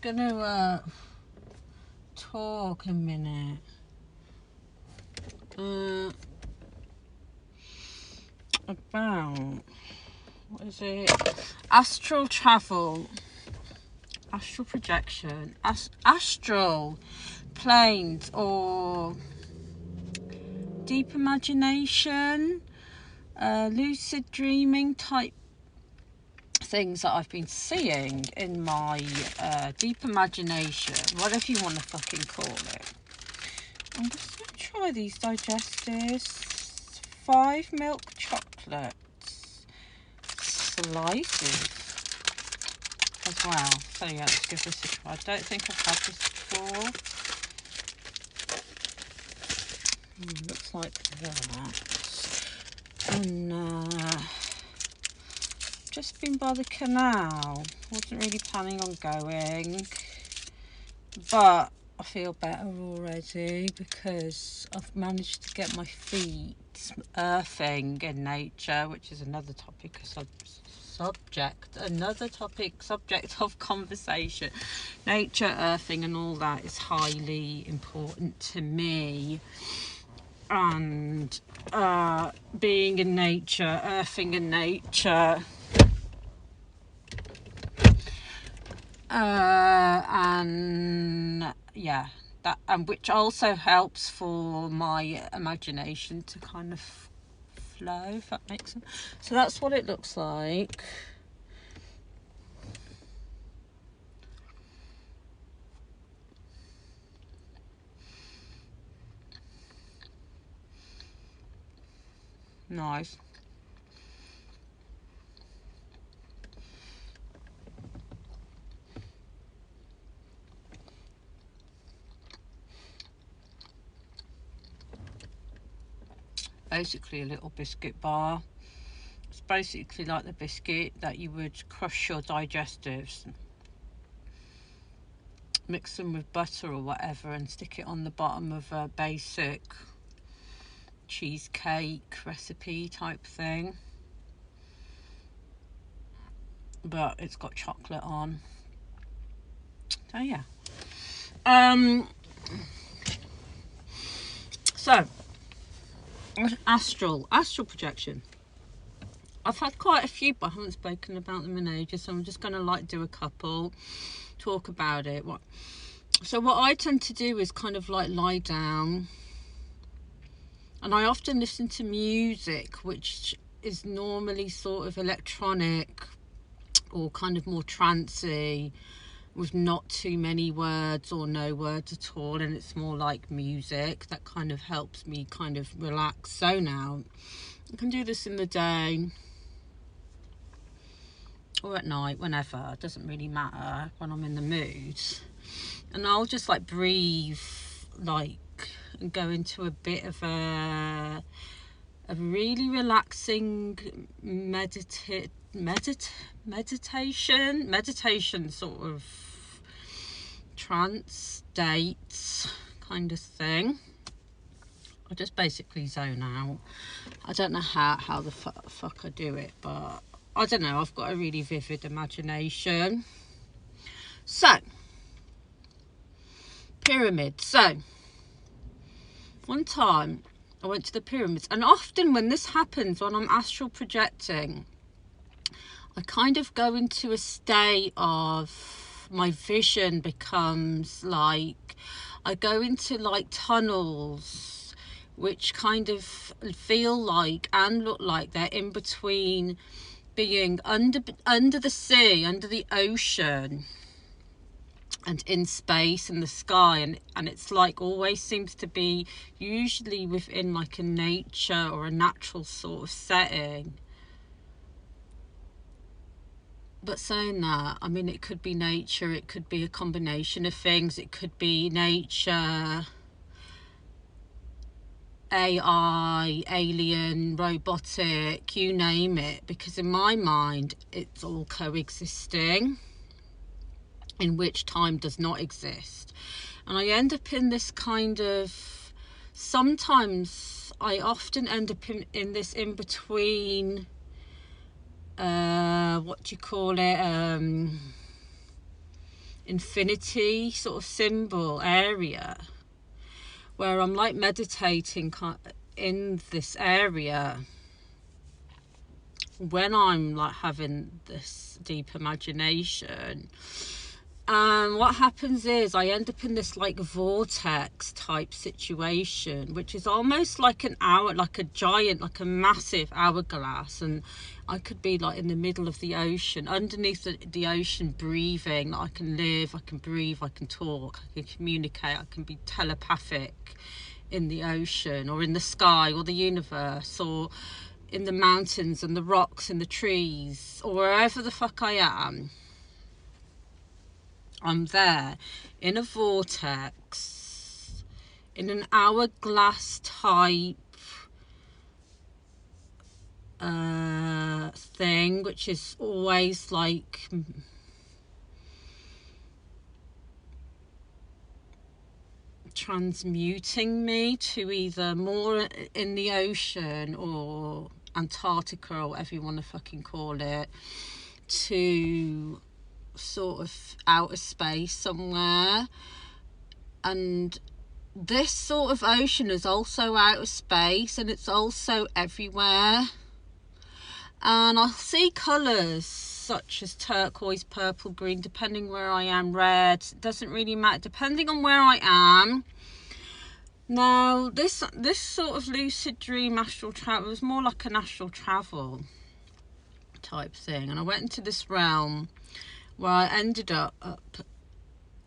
just gonna talk a minute about, what is it? Astral travel, astral projection, astral planes, or deep imagination, lucid dreaming type things that I've been seeing in my deep imagination, whatever you want to fucking call it. I'm just going to try these digestives. 5 milk chocolates slices as well. So yeah, let's give this a try. I don't think I've had this before. Looks like that. And just been by the canal. Wasn't really planning on going, but I feel better already because I've managed to get my feet earthing in nature, which is another topic, subject of conversation. Nature, earthing and all that is highly important to me, and being in nature, earthing in nature, and yeah, that, and which also helps for my imagination to kind of flow, if that makes sense. So that's what it looks like. Nice. Basically a little biscuit bar. It's basically like the biscuit that you would crush your digestives, mix them with butter or whatever, and stick it on the bottom of a basic cheesecake recipe type thing, but it's got chocolate on. So yeah. So astral projection. I've had quite a few, but I haven't spoken about them in ages, so I'm just going to like do a couple, talk about it. So what I tend to do is kind of like lie down, and I often listen to music which is normally sort of electronic or kind of more trancey, with not too many words or no words at all, and it's more like music that kind of helps me kind of relax, zone out. I can do this in the day or at night, whenever, it doesn't really matter, when I'm in the mood. And I'll just like breathe, like, and go into a bit of a really relaxing meditation sort of trance states kind of thing. I just basically zone out. I don't know how the fuck I do it, but I don't know, I've got a really vivid imagination. So, pyramids. So, one time I went to the pyramids, and often when this happens, when I'm astral projecting, I kind of go into a state of, my vision becomes like, I go into like tunnels which kind of feel like and look like they're in between being under the sea, under the ocean, and in space and the sky, and it's like always seems to be usually within like a nature or a natural sort of setting. But saying that, I mean, it could be nature, it could be a combination of things, it could be nature, AI, alien, robotic, you name it, because in my mind it's all coexisting, in which time does not exist. And I end up in this kind of, sometimes I often end up in this in between, what do you call it, infinity sort of symbol area, where I'm like meditating in this area when I'm like having this deep imagination. And what happens is I end up in this like vortex type situation, which is almost like an hour, like a giant, like a massive hourglass. And I could be like in the middle of the ocean, underneath the ocean, breathing. I can live, I can breathe, I can talk, I can communicate, I can be telepathic in the ocean or in the sky or the universe or in the mountains and the rocks and the trees or wherever the fuck I am. I'm there in a vortex, in an hourglass type thing, which is always like transmuting me to either more in the ocean or Antarctica or whatever you want to fucking call it, to sort of outer space somewhere. And this sort of ocean is also outer space, and it's also everywhere. And I'll see colours such as turquoise, purple, green, depending where I am, red. It doesn't really matter, depending on where I am. Now, this sort of lucid dream astral travel was more like an astral travel type thing. And I went into this realm where I ended up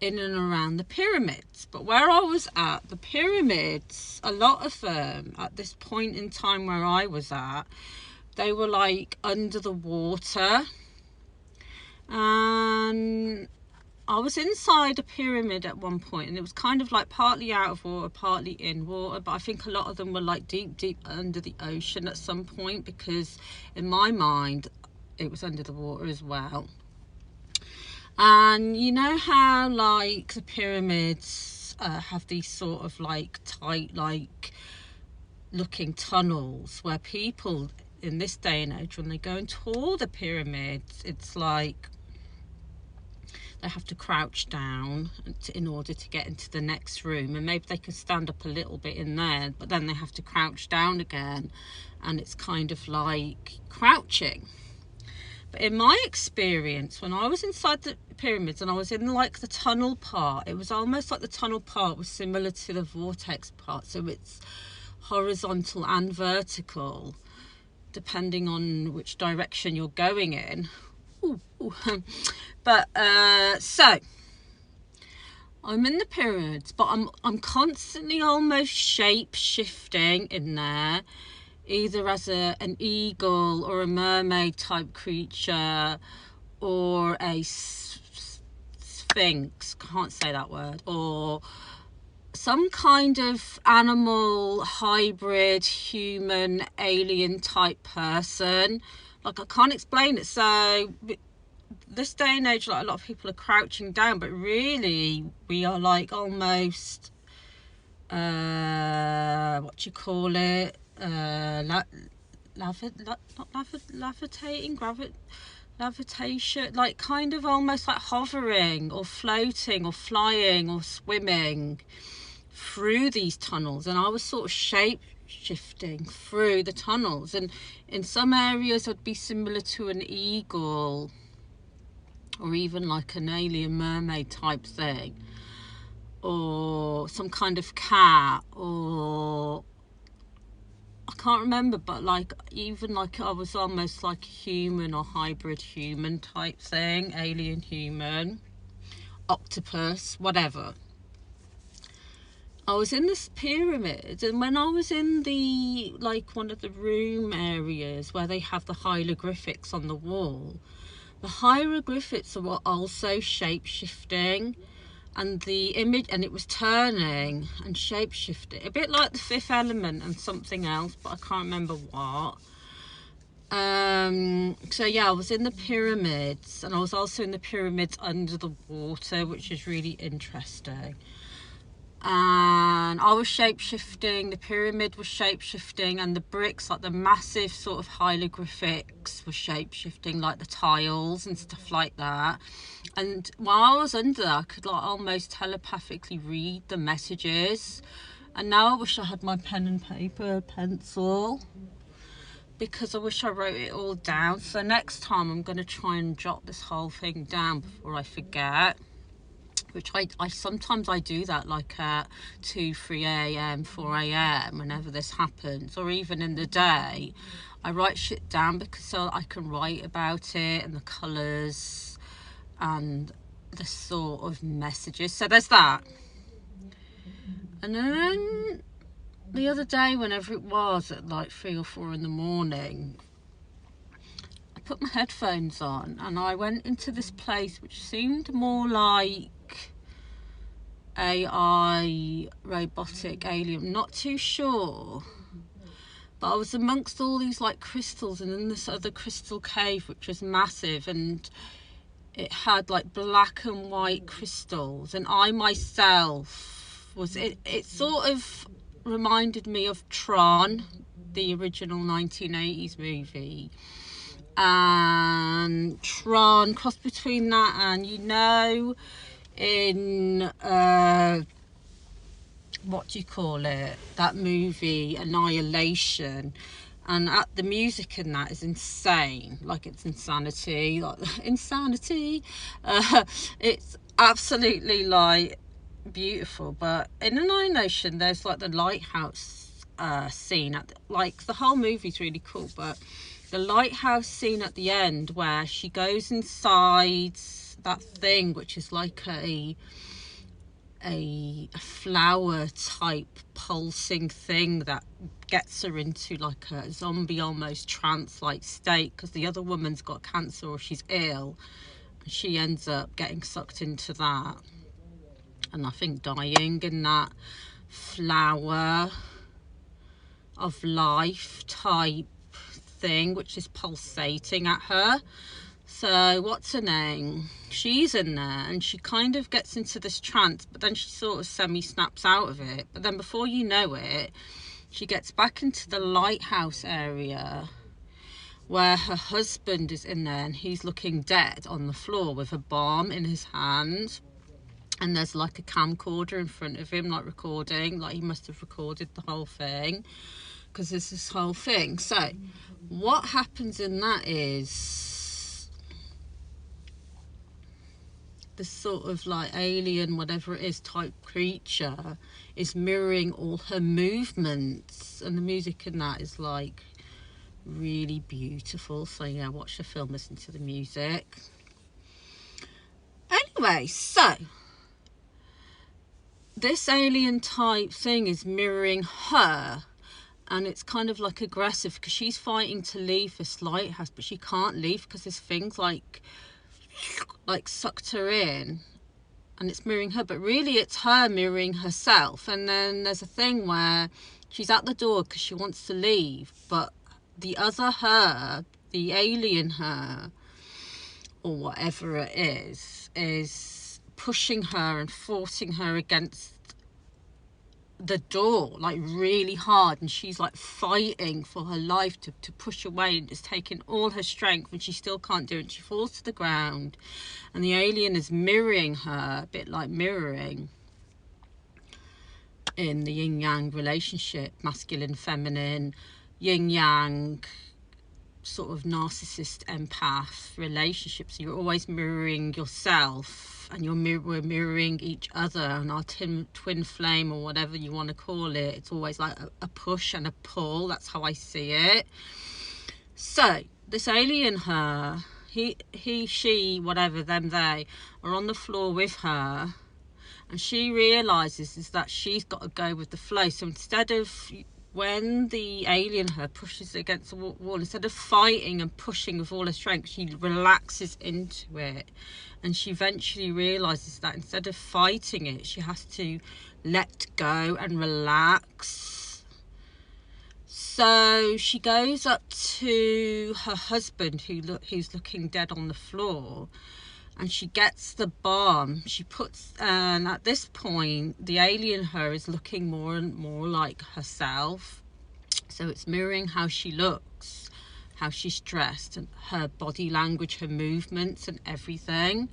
in and around the pyramids. But where I was at, the pyramids, a lot of them at this point in time where I was at, they were like under the water. And I was inside a pyramid at one point, and it was kind of like partly out of water, partly in water, but I think a lot of them were like deep under the ocean at some point, because in my mind it was under the water as well. And you know how like the pyramids have these sort of like tight, like looking tunnels where people in this day and age, when they go and tour the pyramids, it's like they have to crouch down in order to get into the next room, and maybe they can stand up a little bit in there, but then they have to crouch down again, and it's kind of like crouching. But in my experience, when I was inside the pyramids and I was in like the tunnel part, it was almost like the tunnel part was similar to the vortex part, so it's horizontal and vertical depending on which direction you're going in. But so I'm in the pyramids, but I'm constantly almost shape shifting in there, either as an eagle or a mermaid type creature or a sphinx, can't say that word, or some kind of animal hybrid human alien type person. Like, I can't explain it. So this day and age, like, a lot of people are crouching down, but really we are like almost what do you call it, levitation, like kind of almost like hovering or floating or flying or swimming through these tunnels. And I was sort of shape shifting through the tunnels, and in some areas I'd be similar to an eagle or even like an alien mermaid type thing, or some kind of cat, or I can't remember, but like even like I was almost like a human or hybrid human type thing, alien human, octopus, whatever. I was in this pyramid, and when I was in the like one of the room areas where they have the hieroglyphics on the wall, the hieroglyphics were also shape-shifting, and the image, and it was turning and shape-shifting, a bit like the Fifth Element and something else, but I can't remember what. So yeah, I was in the pyramids, and I was also in the pyramids under the water, which is really interesting. and I was shape-shifting, the pyramid was shape-shifting, and the bricks, like the massive sort of hieroglyphics, were shape-shifting, like the tiles and stuff like that. And while I was under, I could like almost telepathically read the messages. And now I wish I had my pen and paper, pencil, because I wish I wrote it all down. So next time I'm going to try and jot this whole thing down before I forget. Which I sometimes I do that, like at 2, 3 a.m, 4 a.m, whenever this happens, or even in the day. I write shit down because so I can write about it and the colours and the sort of messages. So there's that. And then the other day, whenever it was, at like 3 or 4 in the morning, I put my headphones on and I went into this place which seemed more like AI, robotic, alien, not too sure. But I was amongst all these like crystals, and in this other crystal cave which was massive, and it had like black and white crystals, and I myself was, it sort of reminded me of Tron, the original 1980s movie. And Tron, cross between that and, you know, in what do you call it, that movie Annihilation, and the music in that is insane, like it's insanity, like insanity. It's absolutely like beautiful. But in Annihilation there's like the lighthouse scene at like the whole movie's really cool, but the lighthouse scene at the end where she goes inside that thing which is like a flower type pulsing thing that gets her into like a zombie almost trance like state, because the other woman's got cancer or she's ill, and she ends up getting sucked into that, and I think dying in that flower of life type thing which is pulsating at her. So what's her name, she's in there and she kind of gets into this trance, but then she sort of semi-snaps out of it. But then before you know it, she gets back into the lighthouse area where her husband is in there, and he's looking dead on the floor with a bomb in his hand, and there's like a camcorder in front of him, like recording, like he must have recorded the whole thing, because there's this whole thing. So what happens in that is this sort of like alien, whatever it is, type creature is mirroring all her movements, and the music in that is like really beautiful. So yeah, watch the film, listen to the music. Anyway, so this alien type thing is mirroring her, and it's kind of like aggressive because she's fighting to leave this lighthouse, but she can't leave because there's things like sucked her in, and it's mirroring her, but really it's her mirroring herself. And then there's a thing where she's at the door because she wants to leave, but the other her, the alien her, or whatever it is pushing her and forcing her against the door like really hard, and she's like fighting for her life to push away, and it's taking all her strength, and she still can't do it. She falls to the ground, and the alien is mirroring her, a bit like mirroring in the yin yang relationship, masculine, feminine, yin yang sort of narcissist empath relationship. So you're always mirroring yourself, and we're mirroring each other, and our twin flame, or whatever you want to call it. It's always like a push and a pull. That's how I see it. So this alien her, he, she, whatever, them, they are on the floor with her, and she realizes is that she's got to go with the flow. So instead of, when the alien her pushes against the wall, instead of fighting and pushing with all her strength, she relaxes into it, and she eventually realizes that instead of fighting it, she has to let go and relax. So she goes up to her husband, who's looking dead on the floor, and she gets the bomb. She puts, and at this point the alien her is looking more and more like herself, so it's mirroring how she looks, how she's dressed, and her body language, her movements and everything.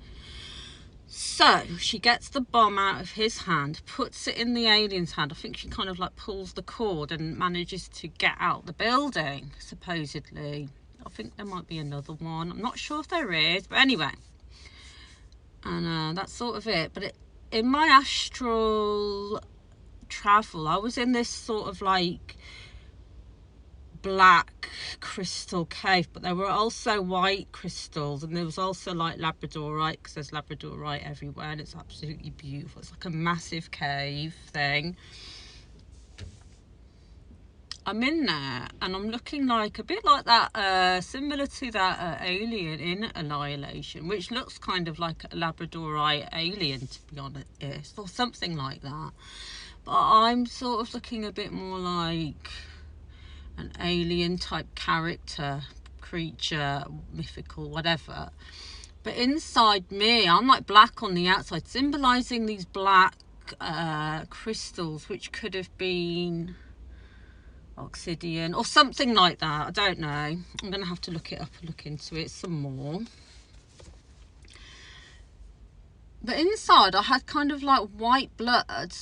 So she gets the bomb out of his hand, puts it in the alien's hand. I think she kind of like pulls the cord and manages to get out the building, supposedly. I think there might be another one. I'm not sure if there is, but anyway. And that's sort of it. But in my astral travel, I was in this sort of like black crystal cave, but there were also white crystals, and there was also like labradorite, because there's labradorite everywhere, and it's absolutely beautiful. It's like a massive cave thing. I'm in there and I'm looking like a bit like that, similar to that alien in Annihilation, which looks kind of like a labradorite alien, to be honest, or something like that. But I'm sort of looking a bit more like an alien type character, creature, mythical, whatever. But inside me, I'm like black on the outside, symbolizing these black crystals, which could have been obsidian or something like that. I don't know. I'm gonna have to look it up and look into it some more. But inside I had kind of like white blood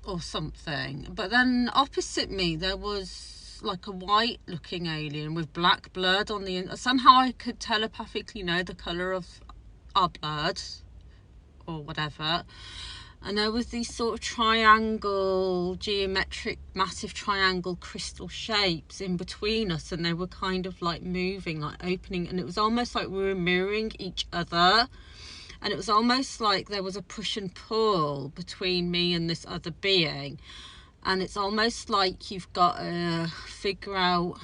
or something, but then opposite me there was like a white looking alien with black blood on the inside. Somehow I could telepathically know the colour of our blood or whatever. And there was these sort of triangle, geometric, massive triangle crystal shapes in between us, and they were kind of like moving, like opening, and it was almost like we were mirroring each other. And it was almost like there was a push and pull between me and this other being. And it's almost like you've got to figure out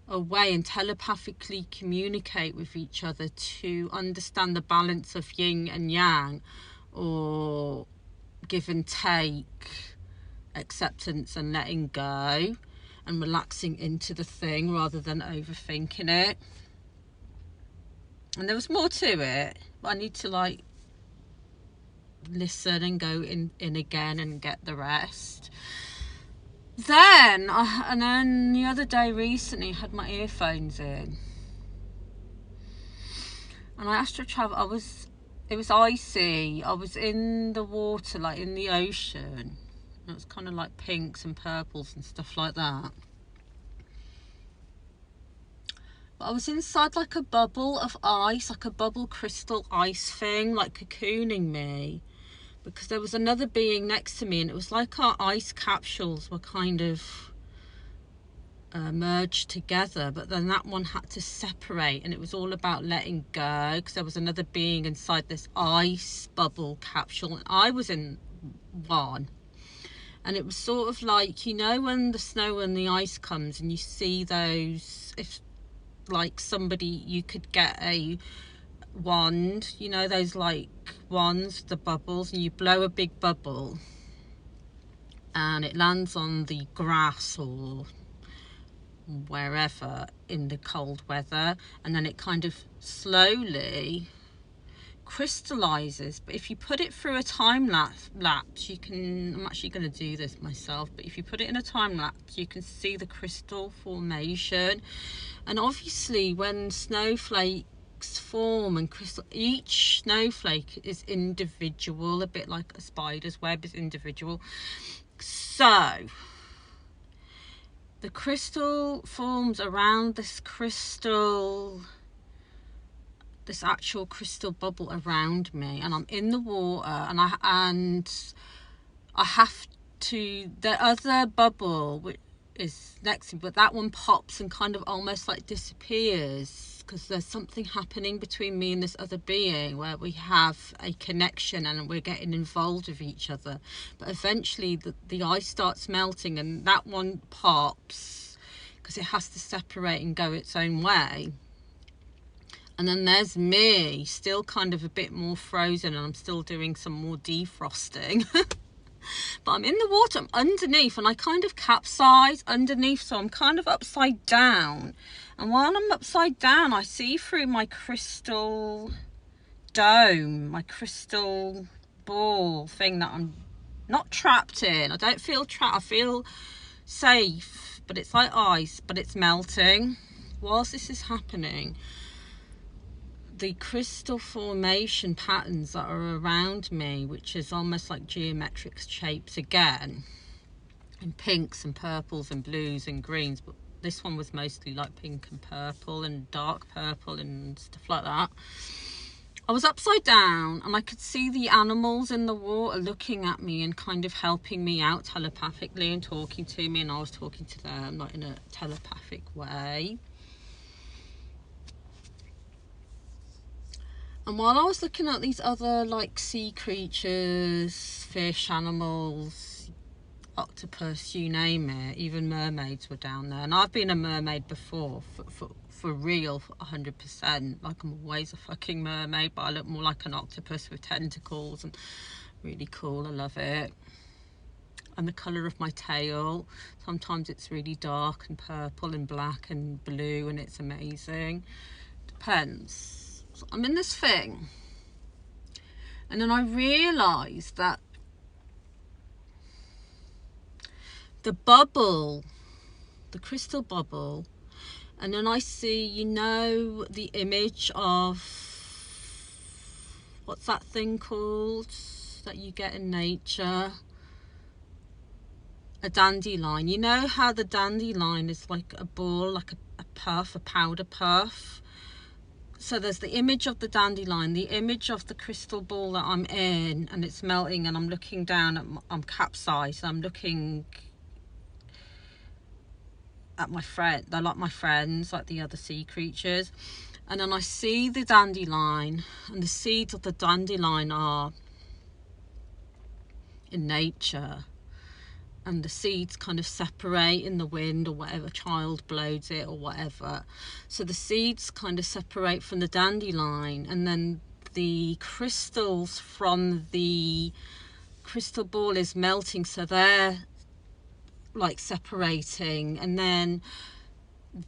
a way and telepathically communicate with each other to understand the balance of yin and yang, or give and take, acceptance and letting go, and relaxing into the thing rather than overthinking it. And there was more to it, but I need to like listen and go in again and get the rest. Then the other day recently I had my earphones in, and I astral travel. It was icy. I was in the water, like in the ocean. It was kind of like pinks and purples and stuff like that. But I was inside like a bubble of ice, like a bubble crystal ice thing, like cocooning me. Because there was another being next to me, and it was like our ice capsules were kind of merged together, but then that one had to separate, and it was all about letting go, because there was another being inside this ice bubble capsule, and I was in one. And it was sort of like, you know, when the snow and the ice comes and you see those, if like somebody, you could get a wand, you know, those like wands, the bubbles, and you blow a big bubble and it lands on the grass or wherever in the cold weather, and then it kind of slowly crystallizes. But if you put it through a time lapse, you can, I'm actually going to do this myself, but if you put it in a time lapse, you can see the crystal formation. And obviously when snowflakes form and crystal, each snowflake is individual, a bit like a spider's web is individual. So the crystal forms around this crystal, this actual crystal bubble around me, and I'm in the water, and I have to, the other bubble which is next to me, but that one pops and kind of almost like disappears, because there's something happening between me and this other being where we have a connection and we're getting involved with each other. But eventually the ice starts melting, and that one pops because it has to separate and go its own way. And then there's me, still kind of a bit more frozen, and I'm still doing some more defrosting. But I'm in the water, I'm underneath, and I kind of capsize underneath, so I'm kind of upside down. And while I'm upside down, I see through my crystal dome, my crystal ball thing that I'm not trapped in. I don't feel trapped. I feel safe, but it's like ice, but it's melting. Whilst this is happening, the crystal formation patterns that are around me, which is almost like geometric shapes again, in pinks and purples and blues and greens, but this one was mostly like pink and purple and dark purple and stuff like that. I was upside down and I could see the animals in the water looking at me and kind of helping me out telepathically and talking to me, and I was talking to them like in a telepathic way. And while I was looking at these other like sea creatures, fish, animals, octopus, you name it, even mermaids were down there. And I've been a mermaid before, for real, 100%. Like, I'm always a fucking mermaid, but I look more like an octopus with tentacles, and really cool. I love it. And the colour of my tail, sometimes it's really dark and purple and black and blue, and it's amazing. Depends. So I'm in this thing, and then I realised that the bubble, the crystal bubble, and then I see, you know, the image of, what's that thing called that you get in nature? A dandelion. You know how the dandelion is like a ball, like a puff, a powder puff? So there's the image of the dandelion, the image of the crystal ball that I'm in, and it's melting, and I'm looking down at, I'm capsized, I'm looking at my friend, they're like my friends, like the other sea creatures. And then I see the dandelion, and the seeds of the dandelion are in nature, and the seeds kind of separate in the wind or whatever, child blows it or whatever. So the seeds kind of separate from the dandelion, and then the crystals from the crystal ball is melting, so they're like separating, and then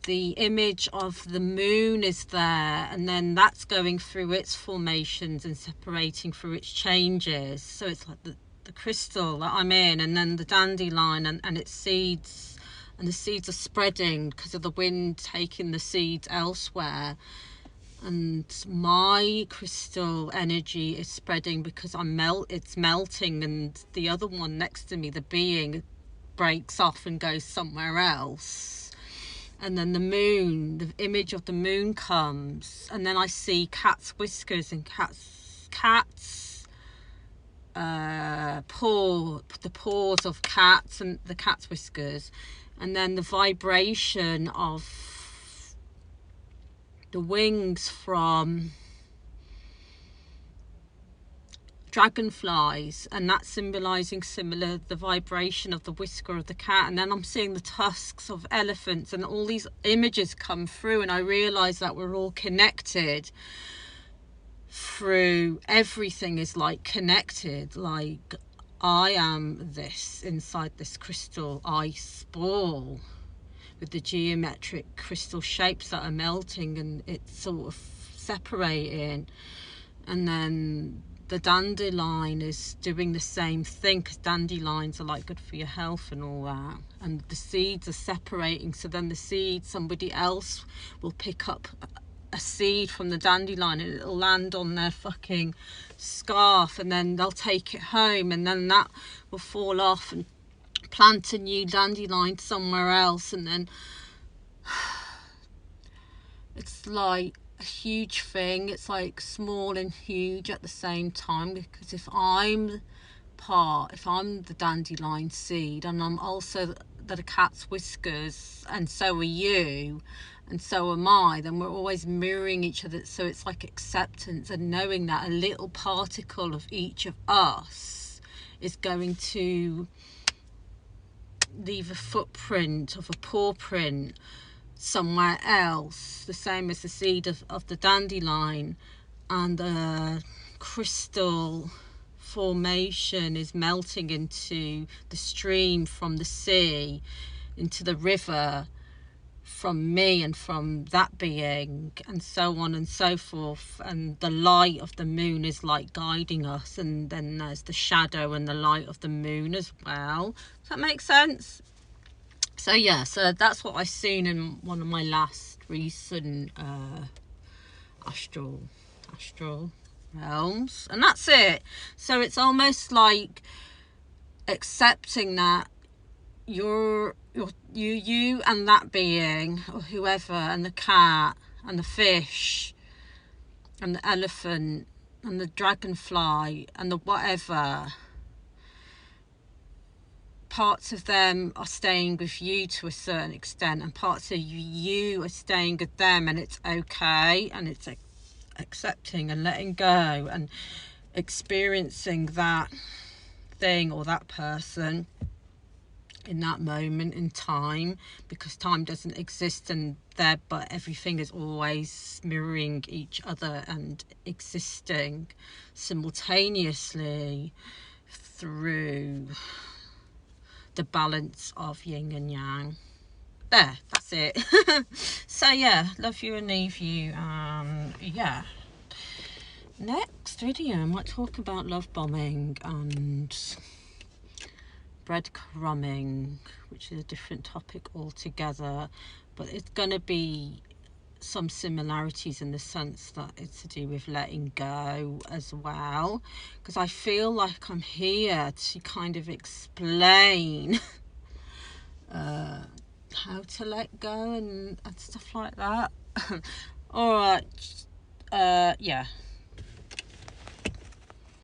the image of the moon is there, and then that's going through its formations and separating through its changes. So it's like the crystal that I'm in, and then the dandelion and its seeds, and the seeds are spreading because of the wind taking the seeds elsewhere, and my crystal energy is spreading because it's melting, and the other one next to me, the being, breaks off and goes somewhere else. And then the moon, the image of the moon comes, and then I see cat's whiskers and the paws of cats and the cat's whiskers, and then the vibration of the wings from dragonflies, and that's symbolizing the vibration of the whisker of the cat. And then I'm seeing the tusks of elephants, and all these images come through, and I realize that we're all connected through, everything is like connected. Like, I am this inside this crystal ice ball with the geometric crystal shapes that are melting, and it's sort of separating. And then the dandelion is doing the same thing, because dandelions are like good for your health and all that, and the seeds are separating. So then the seeds, somebody else will pick up a seed from the dandelion, and it'll land on their fucking scarf, and then they'll take it home, and then that will fall off and plant a new dandelion somewhere else. And then it's like a huge thing. It's like small and huge at the same time, because if I'm the dandelion seed, and I'm also the cat's whiskers, and so are you, and so am I, then we're always mirroring each other. So it's like acceptance, and knowing that a little particle of each of us is going to leave a footprint of a paw print somewhere else, the same as the seed of the dandelion. And the crystal formation is melting into the stream from the sea, into the river, from me and from that being, and so on and so forth. And the light of the moon is like guiding us, and then there's the shadow and the light of the moon as well. Does that make sense? So yeah, so that's what I've seen in one of my last recent astral realms, and that's it. So it's almost like accepting that you and that being, or whoever, and the cat and the fish and the elephant and the dragonfly and the whatever, parts of them are staying with you to a certain extent, and parts of you are staying with them, and it's okay, and it's accepting and letting go and experiencing that thing or that person in that moment in time, because time doesn't exist and there, but everything is always mirroring each other and existing simultaneously through the balance of yin and yang. There, that's it. So yeah, love you and leave you. Yeah, next video I might talk about love bombing and breadcrumbing, which is a different topic altogether, but it's going to be some similarities in the sense that it's to do with letting go as well, because I feel like I'm here to kind of explain how to let go and stuff like that. All right, yeah.